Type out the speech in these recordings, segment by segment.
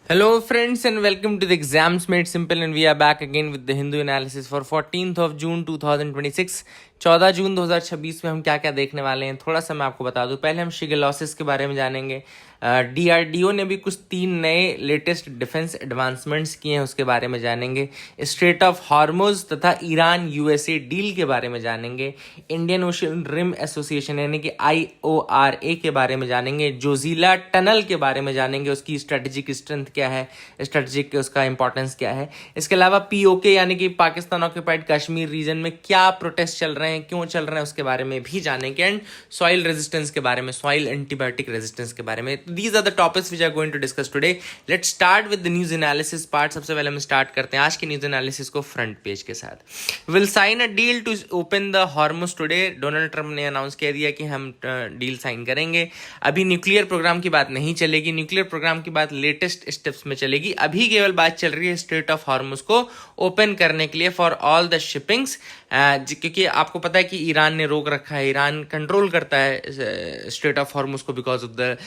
Hello, friends, and welcome to the Exams Made Simple. And we are back again with the Hindu analysis for 14th of June 2026. 14 जून 2026 में हम क्या क्या देखने वाले हैं थोड़ा सा मैं आपको बता दूं। पहले हम शिगेलॉसिस के बारे में जानेंगे। DRDO ने भी कुछ 3 नए लेटेस्ट डिफेंस एडवांसमेंट्स किए हैं, उसके बारे में जानेंगे। स्ट्रेट ऑफ हॉर्मुज तथा ईरान USA डील के बारे में जानेंगे। इंडियन ओशन रिम एसोसिएशन यानी कि IORA के बारे में जानेंगे। जोजिला टनल के बारे में जानेंगे, उसकी स्ट्रेटेजिक स्ट्रेंथ क्या है, स्ट्रेटेजिक उसका इंपॉर्टेंस क्या है। इसके अलावा POK यानी कि पाकिस्तान ऑक्यूपाइड कश्मीर रीजन में क्या प्रोटेस्ट चल रहे हैं, क्यों चल रहे हैं, उसके बारे में भी जानेंगे। एंड सॉइल रेजिस्टेंस के बारे में, सॉइल एंटीबायोटिक रेजिस्टेंस के बारे में। These are the topics which are going to discuss today. Let's start with the news analysis part. सबसे पहले हम स्टार्ट करते हैं आज की न्यूज एनालिसिस को फ्रंट पेज के साथ। Will sign a deal to open the Hormuz today. Donald Trump ने अनाउंस कर दिया कि हम डील साइन करेंगे। अभी न्यूक्लियर प्रोग्राम की बात नहीं चलेगी, न्यूक्लियर प्रोग्राम की बात लेटेस्ट स्टेप्स में चलेगी। अभी केवल बात चल रही है स्ट्रेट ऑफ हॉर्मुज को ओपन करने के लिए फॉर ऑल द शिपिंग्स, क्योंकि आपको पता है कि ईरान ने रोक रखा है, ईरान कंट्रोल करता है स्ट्रेट ऑफ हॉर्मुज को because of the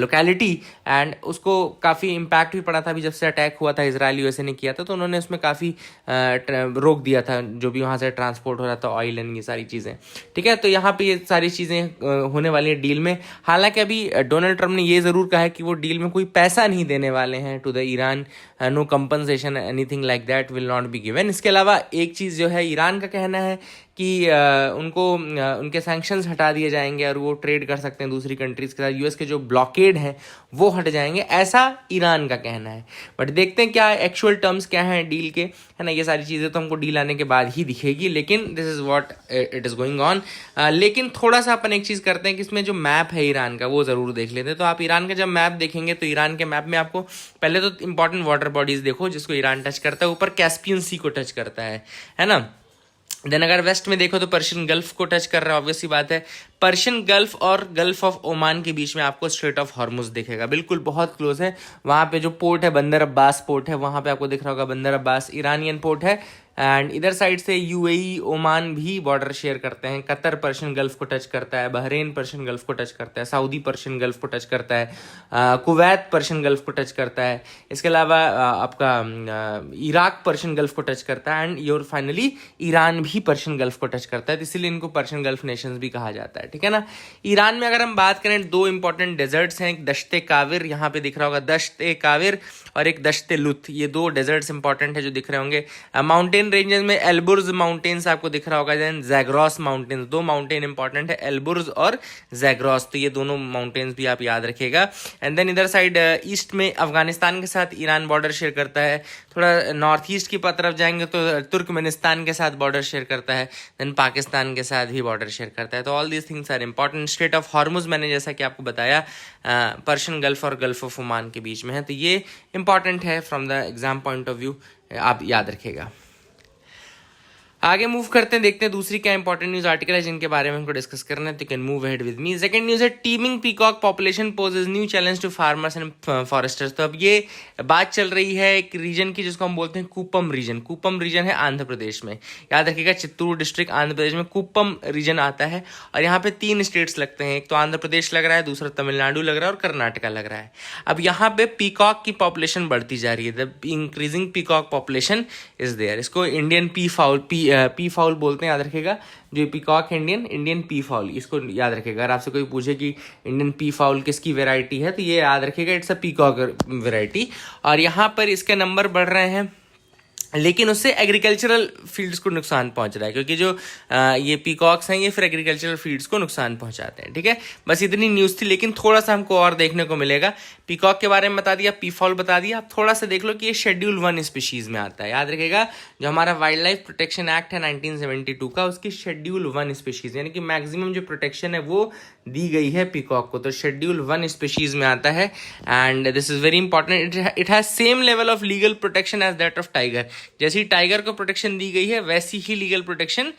locality. And उसको काफ़ी इम्पैक्ट भी पड़ा था अभी जब से अटैक हुआ था, इजराइल USA ने किया था, तो उन्होंने उसमें काफ़ी रोक दिया था जो भी वहाँ से ट्रांसपोर्ट हो रहा था, ऑयल एंड ये सारी चीज़ें। ठीक है, तो यहाँ पे ये सारी चीज़ें होने वाली है डील में। हालांकि अभी डोनाल्ड ट्रंप ने ये ज़रूर कहा है कि वो डील में कोई पैसा नहीं देने वाले हैं to the Iran, no compensation anything like that will not be given. इसके अलावा एक चीज़ जो है, ईरान का कहना है कि उनको उनके सैंक्शंस हटा दिए जाएंगे और वो ट्रेड कर सकते हैं दूसरी कंट्रीज़ के साथ। US के जो ब्लॉकेड हैं वो हट जाएंगे, ऐसा ईरान का कहना है। बट देखते हैं क्या एक्चुअल टर्म्स क्या हैं डील के, है ना। ये सारी चीज़ें तो हमको डील आने के बाद ही दिखेगी, लेकिन this is what it is going on. लेकिन थोड़ा सा अपन एक चीज़ करते हैं कि इसमें जो मैप है ईरान का वो ज़रूर देख लेते हैं। तो आप ईरान का जब मैप देखेंगे तो ईरान के मैप में आपको पहले तो इंपॉर्टेंट वाटर बॉडीज़ देखो जिसको ईरान टच करता है। ऊपर कैस्पियन सी को टच करता है ना। देन अगर वेस्ट में देखो तो पर्शियन गल्फ को टच कर रहा है, ऑब्वियसली बात है। पर्शियन गल्फ और गल्फ ऑफ ओमान के बीच में आपको स्ट्रेट ऑफ हॉर्मुज दिखेगा, बिल्कुल बहुत क्लोज है। वहाँ पे जो पोर्ट है बंदर अब्बास पोर्ट है, वहाँ पे आपको दिख रहा होगा बंदर अब्बास ईरानियन पोर्ट है। एंड इधर साइड से UAE ओमान भी बॉर्डर शेयर करते हैं। कतर पर्शियन गल्फ को टच करता है, बहरीन पर्शियन गल्फ को टच करता है, सऊदी पर्शियन गल्फ को टच करता है, कुवैत पर्शियन गल्फ को टच करता है। इसके अलावा आपका इराक पर्शियन गल्फ को टच करता है। एंड योर फाइनली ईरान भी पर्शियन गल्फ को टच करता है, तो इसीलिए इनको पर्शियन गल्फ नेशंस भी कहा जाता है। ठीक है ना। ईरान में अगर हम बात करें, 2 इंपॉर्टेंट डेजर्ट्स हैं, एक दश्ते काविर, यहाँ पे दिख रहा होगा दश्ते काविर, और एक दश्ते लुत। ये 2 डेजर्ट्स इंपॉर्टेंट है जो दिख रहे होंगे। माउंटेन रेंजेस में एल्बुर्ज माउंटेन्स आपको दिख रहा होगा, देन जैग्रॉस माउंटेन्स। 2 माउंटेन इंपॉर्टेंट है, एल्बुर्ज और जैग्रॉस, तो ये दोनों माउंटेन्स भी आप याद रखिएगा। एंड देन इधर साइड ईस्ट में अफगानिस्तान के साथ ईरान बॉर्डर शेयर करता है। थोड़ा नॉर्थ ईस्ट की तरफ जाएंगे तो तुर्कमेनिस्तान के साथ बॉर्डर शेयर करता है, देन पाकिस्तान के साथ भी बॉर्डर शेयर करता है। तो all these things are important. Strait of Hormuz मैंने जैसा कि आपको बताया पर्शियन गल्फ और गल्फ ऑफ ओमान के बीच में है, तो ये इंपॉर्टेंट है from the exam point of view, आप याद रखिएगा। आगे मूव करते हैं, देखते हैं दूसरी क्या इंपॉर्टेंट न्यूज आर्टिकल है जिनके बारे में हमको डिस्कस करना है, तो can move ahead with me. Second news है, teeming peacock population poses new challenge to farmers and foresters. तो अब ये बात चल रही है एक रीजन की जिसको हम बोलते हैं कुप्पम रीजन। कुप्पम रीजन है आंध्र प्रदेश में, याद रखिएगा, चित्तूर डिस्ट्रिक्ट आंध्र प्रदेश में कुप्पम रीजन आता है। और यहाँ पे 3 स्टेट्स लगते हैं, एक तो आंध्र प्रदेश लग रहा है, दूसरा तमिलनाडु लग रहा है और कर्नाटका लग रहा है। अब यहाँ पे पीकॉक की पॉपुलेशन बढ़ती जा रही है, the increasing peacock population is there. इसको इंडियन पी फाउल बोलते हैं, याद रखिएगा। जो पीकॉक है इंडियन पी फाउल, इसको याद रखिएगा। अगर आपसे कोई पूछे कि इंडियन पी फाउल किसकी वेराइटी है, तो ये याद रखिएगा, इट्स अ पीकॉक वेराइटी। और यहाँ पर इसके नंबर बढ़ रहे हैं, लेकिन उससे एग्रीकल्चरल फील्ड्स को नुकसान पहुंच रहा है, क्योंकि जो ये पीकॉक्स हैं ये फिर एग्रीकल्चरल फील्ड्स को नुकसान पहुंचाते हैं। ठीक है, बस इतनी न्यूज़ थी, लेकिन थोड़ा सा हमको और देखने को मिलेगा। पीकॉक के बारे में बता दिया, पी फॉल बता दिया। आप थोड़ा सा देख लो कि ये शेड्यूल 1 स्पीशीज में आता है। याद रखिएगा, जो हमारा वाइल्ड लाइफ प्रोटेक्शन एक्ट है 1972 का, उसकी शेड्यूल 1 स्पीशीज यानी कि मैक्सिमम जो प्रोटेक्शन है वो दी गई है पीकॉक को, तो शेड्यूल 1 स्पीशीज में आता है। And this is very important, it has same level of legal protection as that of tiger. जैसी टाइगर को प्रोटेक्शन दी गई है वैसी ही लीगल प्रोटेक्शन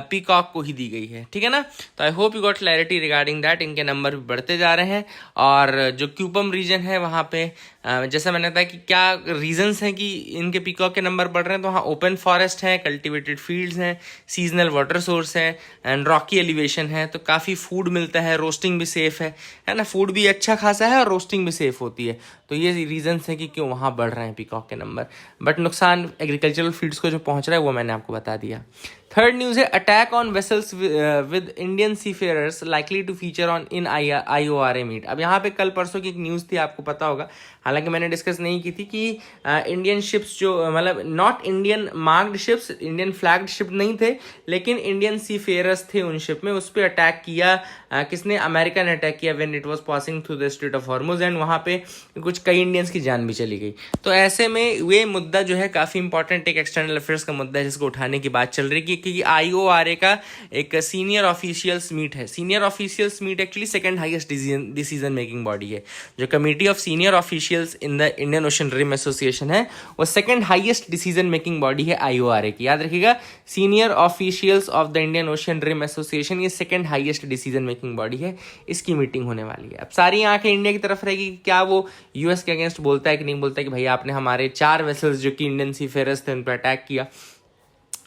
पीकॉक को ही दी गई है। ठीक है ना। तो I hope you got clarity regarding that. इनके नंबर भी बढ़ते जा रहे हैं। और जो क्यूपम रीजन है वहाँ पे जैसा मैंने बताया कि क्या रीजंस हैं कि इनके पीकॉक के नंबर बढ़ रहे हैं, तो वहाँ ओपन फॉरेस्ट है, कल्टिवेटेड फील्ड्स हैं, सीजनल वाटर सोर्स है एंड रॉकी एलिवेशन है, तो काफ़ी फूड मिलता है, रोस्टिंग भी सेफ है ना। फूड भी अच्छा खासा है और रोस्टिंग भी सेफ होती है, तो ये रीजंस है कि क्यों वहाँ बढ़ रहे हैं पीकॉक के नंबर, बट नुकसान एग्रीकल्चरल फील्ड्स को जो पहुँच रहा है वो मैंने आपको बता दिया। थर्ड न्यूज़ है attack on vessels with Indian seafarers likely to feature on in IORA meet. अब यहाँ पे कल परसों की एक न्यूज़ थी, आपको पता होगा, हालांकि मैंने डिस्कस नहीं की थी कि इंडियन शिप्स जो मतलब not Indian marked ships, Indian flagged ship नहीं थे, लेकिन इंडियन सीफेयरर्स थे उन शिप में, उस पर अटैक किया किसने, अमेरिका ने अटैक किया when it was passing through the straight of Hormuz, and वहाँ पे कुछ कई इंडियंस की जान भी चली गई। तो ऐसे में ये मुद्दा जो है काफ़ी इंपॉर्टेंट एक एक्सटर्नल अफेयर्स का मुद्दा है जिसको उठाने की बात चल रही है, क्योंकि IORA का एक सीनियर ऑफिशियल्स मीट है। Senior officials meet actually second highest decision making body है। जो committee of senior officials in the Indian Ocean Rim Association है, वो second highest decision making body है IORA की। याद रखिएगा, senior officials of the Indian Ocean Rim Association, ये second highest decision making body है। इसकी मीटिंग होने वाली है। अब सारी आंखें इंडिया की तरफ रहेगी, क्या वो यूएस के अगेंस्ट बोलता है कि नहीं बोलता है कि भाई आपने हमारे 4 वेसल्स जो कि इंडियन सीफेयरर्स थे उन पर अटैक किया।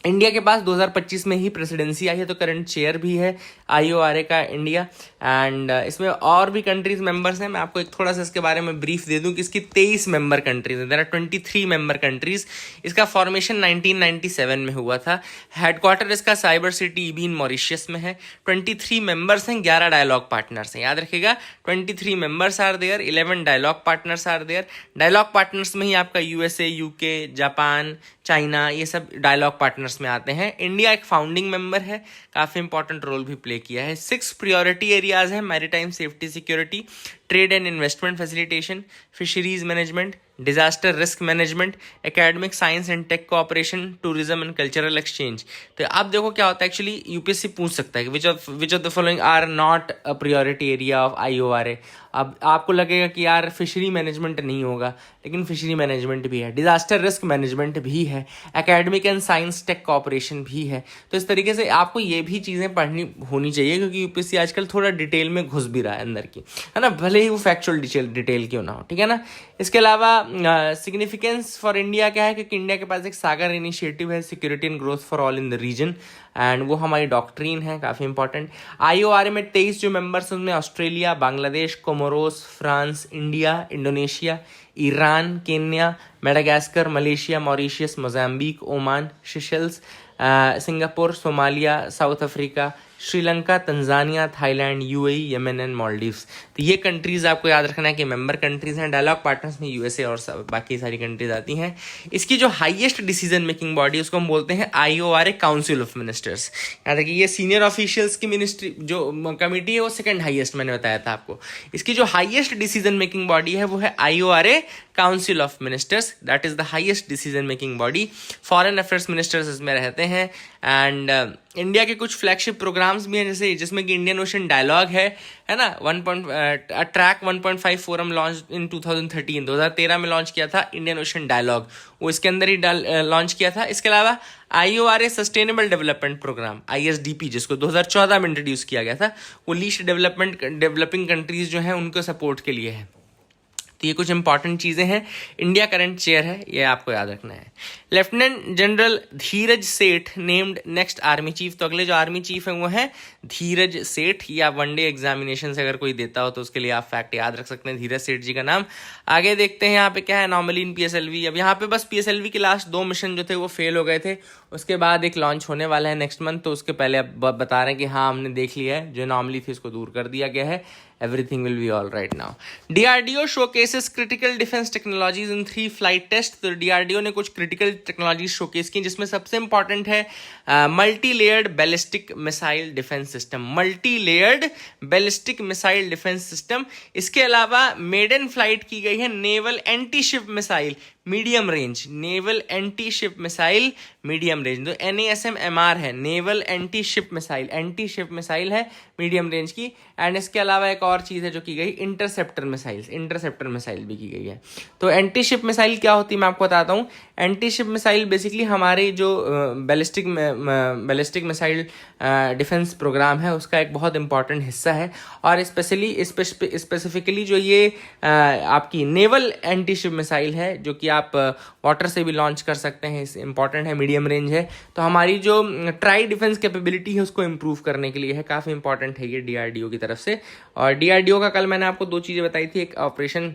इंडिया के पास 2025 में ही प्रेसिडेंसी आई है, तो करंट चेयर भी है IORA का इंडिया, एंड इसमें और भी कंट्रीज मेंबर्स हैं। मैं आपको एक थोड़ा सा इसके बारे में ब्रीफ दे दूं कि इसकी 23 मेंबर कंट्रीज हैं, देयर आर 23 मेंबर कंट्रीज। इसका फॉर्मेशन 1997 में हुआ था। हेडक्वार्टर इसका साइबर सिटी ईबीन मॉरिशियस में है। 23 मेंबर्स हैं, 11 डायलॉग पार्टनर्स हैं। याद रखिएगा, 23 members are there, 11 dialogue partners are there. Dialogue partners में ही आपका USA, UK, जापान, चाइना, ये सब डायलॉग पार्टनर्स में आते हैं। इंडिया एक फाउंडिंग मेंबर है, काफ़ी इंपॉर्टेंट रोल भी प्ले किया है। 6 प्रायोरिटी एरियाज हैं, maritime safety security, trade and investment facilitation, fisheries management, disaster risk management, academic science and tech cooperation, tourism and cultural exchange. तो आप देखो क्या होता है, एक्चुअली यूपीएससी पूछ सकता है कि which of the following are not a priority area of IORA। अब आपको लगेगा कि यार फिशरी मैनेजमेंट नहीं होगा, लेकिन फिशरी मैनेजमेंट भी है, डिजास्टर रिस्क मैनेजमेंट भी है, academic and science tech cooperation भी है। तो इस तरीके से आपको ये भी चीज़ें पढ़नी होनी चाहिए, क्योंकि यूपीएससी आजकल थोड़ा डिटेल में घुस भी रहा है अंदर की, है ना, भले ही वो फैक्चुअल डिटेल क्यों ना हो, ठीक है ना। इसके अलावा सिग्निफिकेंस फॉर इंडिया क्या है, क्योंकि इंडिया के पास एक सागर इनिशिएटिव है, security and growth for all in the region, and वो हमारी डॉक्ट्रीन है, काफ़ी इंपॉर्टेंट। IORA में 23 जो मेंबर्स हैं उनमें Australia, Bangladesh, Comoros, France, India, Indonesia, Iran, Kenya, Madagascar, Malaysia, Mauritius, Mozambique, Oman, Seychelles, Singapore, Somalia, south Africa, Sri Lanka, Tanzania, Thailand, UAE, Yemen and Maldives. तो ये कंट्रीज आपको याद रखना है कि मेंबर कंट्रीज हैं। डायलॉग पार्टनर्स में USA और बाकी सारी कंट्रीज आती हैं। इसकी जो हाईएस्ट डिसीजन मेकिंग बॉडी उसको हम बोलते हैं IORA काउंसिल ऑफ मिनिस्टर्स। याद रखिए, ये सीनियर ऑफिशियल्स की मिनिस्ट्री जो कमेटी है वो सेकंड हाईएस्ट मैंने बताया था आपको। इसकी जो हाईएस्ट डिसीजन मेकिंग बॉडी है वो है IORA council of ministers, that is the highest decision making body. Foreign affairs ministers इसमें रहते हैं, एंड इंडिया के कुछ फ्लैगशिप प्रोग्राम्स भी हैं, जैसे जिसमें कि इंडियन ओशन डायलॉग है ना, ट्रैक 1.5 फोरम लॉन्च इन 2013 में लॉन्च किया था इंडियन ओशन डायलॉग, वो इसके अंदर ही लॉन्च किया था। इसके अलावा IORA sustainable development programme ISDP, जिसको 2014 में इंट्रोड्यूस किया गया था, वो लीस्ट डेवलपिंग कंट्रीज जो हैं उनको सपोर्ट के लिए है। तो ये कुछ इंपॉर्टेंट चीज़ें हैं। इंडिया करंट चेयर है, ये आपको याद रखना है। लेफ्टिनेंट जनरल धीरज सेठ नेम्ड नेक्स्ट आर्मी चीफ। तो अगले जो आर्मी चीफ है वो है धीरज सेठ। ये आप वनडे एग्जामिनेशन से अगर कोई देता हो तो उसके लिए आप फैक्ट याद रख सकते हैं, धीरज सेठ जी का नाम। आगे देखते हैं यहाँ पे क्या है, नॉर्मली इन PSLV। अब यहाँ पे बस PSLV के लास्ट 2 मिशन जो थे वो फेल हो गए थे, उसके बाद एक लॉन्च होने वाला है नेक्स्ट मंथ, तो उसके पहले अब बता रहे हैं कि हाँ हमने देख लिया है, जो नॉर्मली थी उसको दूर कर दिया गया है, everything will be all right now. DRDO showcases critical defense technologies in 3 flight tests। तो DRDO ने कुछ critical technologies showcase की, जिसमें सबसे important है multi layered ballistic missile defence system, multi layered ballistic missile defence system. इसके अलावा maiden flight की गई है naval anti ship missile medium range, naval anti ship missile medium range. तो NASM-MR है, नेवल एंटी शिप मिसाइल है medium range की। And इसके अलावा एक और चीज़ है जो की गई, इंटरसेप्टर मिसाइल भी की गई है। तो एंटी शिप मिसाइल क्या होती है मैं आपको बताता हूँ। एंटी शिप मिसाइल बेसिकली हमारे जो बैलिस्टिक मिसाइल डिफेंस प्रोग्राम है उसका एक बहुत इंपॉर्टेंट हिस्सा है, और स्पेसिफिकली जो ये आपकी नेवल एंटी शिप मिसाइल है जो कि आप वाटर से भी लॉन्च कर सकते हैं, इंपॉर्टेंट है, मीडियम रेंज है। तो हमारी जो ट्राई डिफेंस कैपेबिलिटी है उसको इम्प्रूव करने के लिए है, काफ़ी इंपॉर्टेंट है ये DRDO की तरफ से। और DRDO का कल मैंने आपको 2 चीज़ें बताई थी, एक ऑपरेशन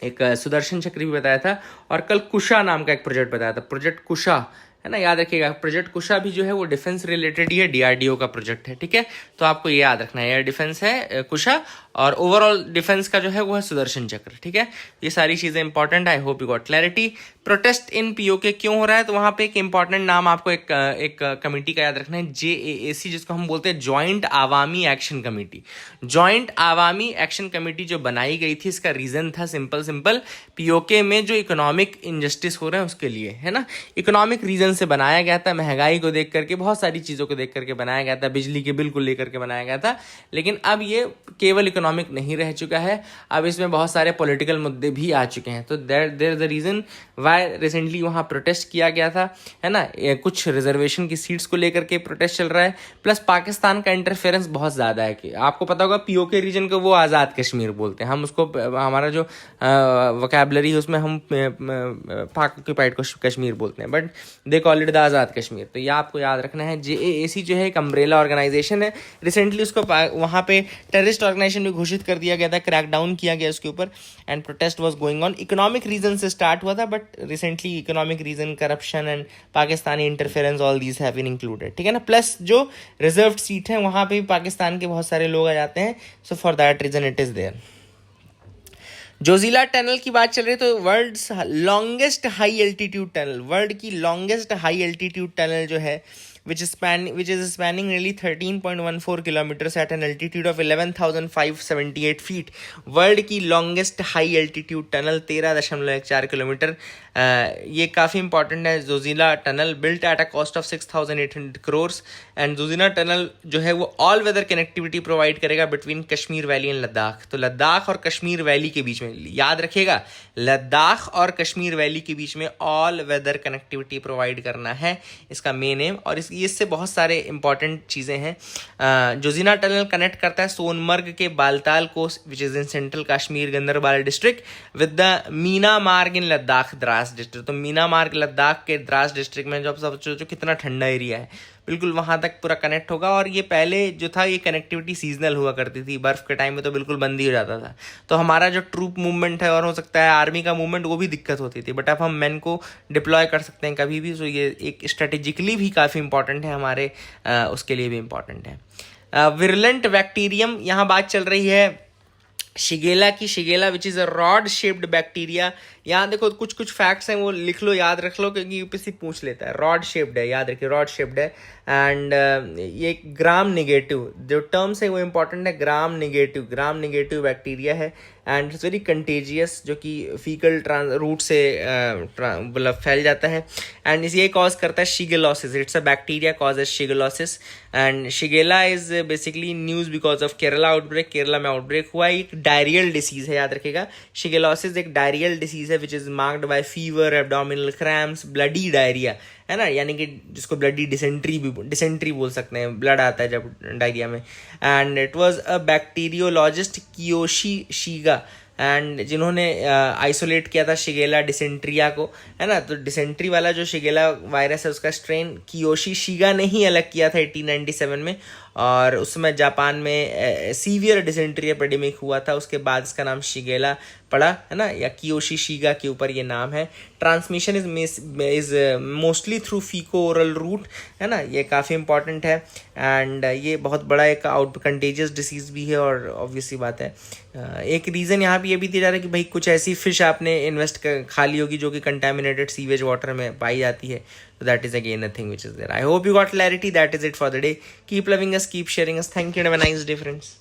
एक सुदर्शन चक्र भी बताया था, और कल कुशा नाम का एक प्रोजेक्ट बताया था, प्रोजेक्ट कुशा, है ना, याद रखिएगा। प्रोजेक्ट कुशा भी जो है वो डिफेंस रिलेटेड ही है, डीआरडीओ का प्रोजेक्ट है, ठीक है। तो आपको ये याद रखना है, एयर डिफेंस है कुशा, और ओवरऑल डिफेंस का जो है वो है सुदर्शन चक्र, ठीक है। ये सारी चीजें important, I hope you got clarity. Protest in PoK क्यों हो रहा है, तो वहां पे एक इंपॉर्टेंट नाम आपको एक कमेटी का याद रखना है, जेएएसी, जिसको हम बोलते हैं joint Awami action committee. Joint Awami action committee जो बनाई गई थी, इसका रीजन था सिंपल पीओके में जो इकोनॉमिक इनजस्टिस हो रहे हैं उसके लिए, है ना। इकोनॉमिक रीजन से बनाया गया था, महंगाई को देख करके, बहुत सारी चीजों को देख करके बनाया गया था, बिजली के बिल को लेकर के बनाया गया था। लेकिन अब ये केवल इकोनॉमिक नहीं रह चुका है, अब इसमें बहुत सारे पॉलिटिकल मुद्दे भी आ चुके हैं। तो there is the reason why recently वहाँ प्रोटेस्ट किया गया था, है ना। कुछ रिजर्वेशन की सीट्स को लेकर के प्रोटेस्ट चल रहा है, प्लस पाकिस्तान का इंटरफेरेंस बहुत ज़्यादा है। कि आपको पता होगा पीओके रीजन को वो आज़ाद कश्मीर बोलते हैं, हम उसको, हमारा जो वोकैबुलरी है उसमें हम पाक ऑक्यूपाइड कश्मीर बोलते हैं, but they call it the Azad Kashmir. तो ये आपको याद रखना है। जेएएसी जो है एक अम्ब्रेला ऑर्गेनाइजेशन है, रिसेंटली उसको वहाँ पे टेररिस्ट ऑर्गेनाइजेशन भी घोषित कर दिया गया था, क्रैकडाउन किया गया उसके ऊपर, and protest was going on. Economic reason से स्टार्ट हुआ था, but recently economic reason, corruption and Pakistani interference, all these have been included, ठीक है ना। प्लस जो रिजर्व्ड सीट है वहाँ पे भी पाकिस्तान के बहुत सारे लोग आ जाते हैं, so for that reason it is there. Zojila tunnel की बात चल रही है, तो world's longest high altitude tunnel, world की लॉन्गेस्ट हाई एल्टीट्यूड टनल जो है, which is spanning nearly 13.14 kilometers at an altitude of 11,578 feet. World की longest high altitude tunnel 13.14 kilometre. ये काफ़ी इंपॉर्टेंट है। Zoji La tunnel built at a cost of 6,800 crores, and Zoji La tunnel जो है वो ऑल वेदर कनेक्टिविटी प्रोवाइड करेगा between Kashmir valley and Ladakh. तो लद्दाख और कश्मीर वैली के बीच में, याद रखिएगा, लद्दाख और कश्मीर वैली के बीच में ऑल वेदर कनेक्टिविटी प्रोवाइड करना है इसका मेन एम। और इससे बहुत सारे इंपॉर्टेंट चीज़ें हैं। जोजिला टनल कनेक्ट करता है सोनमर्ग के बालताल को, which is in central Kashmir Ganderbal district, with the Meena Marg in Ladakh Dras district. तो मीना मार्ग लद्दाख के द्रास डिस्ट्रिक्ट में, जो आप सब सोचो कितना ठंडा एरिया है, बिल्कुल वहाँ तक पूरा कनेक्ट होगा। और ये पहले जो था ये कनेक्टिविटी सीजनल हुआ करती थी, बर्फ़ के टाइम में तो बिल्कुल बंद ही हो जाता था। तो हमारा जो ट्रूप मूवमेंट है, और हो सकता है आर्मी का मूवमेंट, वो भी दिक्कत होती थी, बट अब हम मैन को डिप्लॉय कर सकते हैं कभी भी। सो ये एक स्ट्रेटेजिकली भी काफ़ी इंपॉर्टेंट है हमारे, उसके लिए भी इंपॉर्टेंट है। विरलेंट बैक्टीरियम, यहाँ बात चल रही है शिगेला की। Shigella which is a rod shaped bacteria. यहाँ देखो कुछ फैक्ट्स हैं, वो लिख लो, याद रख लो, क्योंकि यूपीएससी पूछ लेता है। रॉड शेप्ड है, याद रखिए, रॉड शेप्ड है। एंड ये ग्राम नेगेटिव जो टर्म्स है वो इंपॉर्टेंट है। ग्राम नेगेटिव बैक्टीरिया है, एंड इट्स वेरी कंटेजियस, जो कि फीकल रूट से मतलब फैल जाता है। एंड ये कॉज करता है shigellosis. It's a bacteria causes shigellosis, and Shigella is basically news because of Kerala outbreak. Kerala में आउटब्रेक हुआ, एक डायरियल डिसीज है, याद रखिएगा। शिगेलोसिस एक डायरियल डिसीज है which is marked by fever, abdominal cramps, bloody diarrhoea, है ना, यानी कि जिसको ब्लडी डिसेंट्री बोल सकते हैं, ब्लड आता है जब डायरिया में। And it was a bacteriologist Kiyoshi Shiga, and जिन्होंने आइसोलेट किया था शिगेला डिसेंट्रिया को, है ना। तो डिसेंट्री वाला जो शिगेला वायरस है उसका स्ट्रेन कियोशी शीगा ने ही अलग किया था 1897 में, और उस समय जापान में सीवियर डिसेंट्री एपिडेमिक हुआ था। उसके बाद इसका नाम शिगेला पड़ा, है ना, या कियोशी शीगा के ऊपर ये नाम है। Transmission is mostly through faeco oral route, है ना, ये काफ़ी इंपॉर्टेंट है। एंड ये बहुत बड़ा एक आउट कंटेजियस डिसीज़ भी है, और ऑब्वियसली बात है। एक रीज़न यहाँ पे ये भी दिया जा रहा है कि भाई कुछ ऐसी फिश आपने खा ली होगी जो कि कंटेमिनेटेड सीवेज वाटर में पाई जाती है। So that is again a thing which is there. I hope you got clarity. That is it for the day. Keep loving us, keep sharing us. Thank you and have a nice day, friends.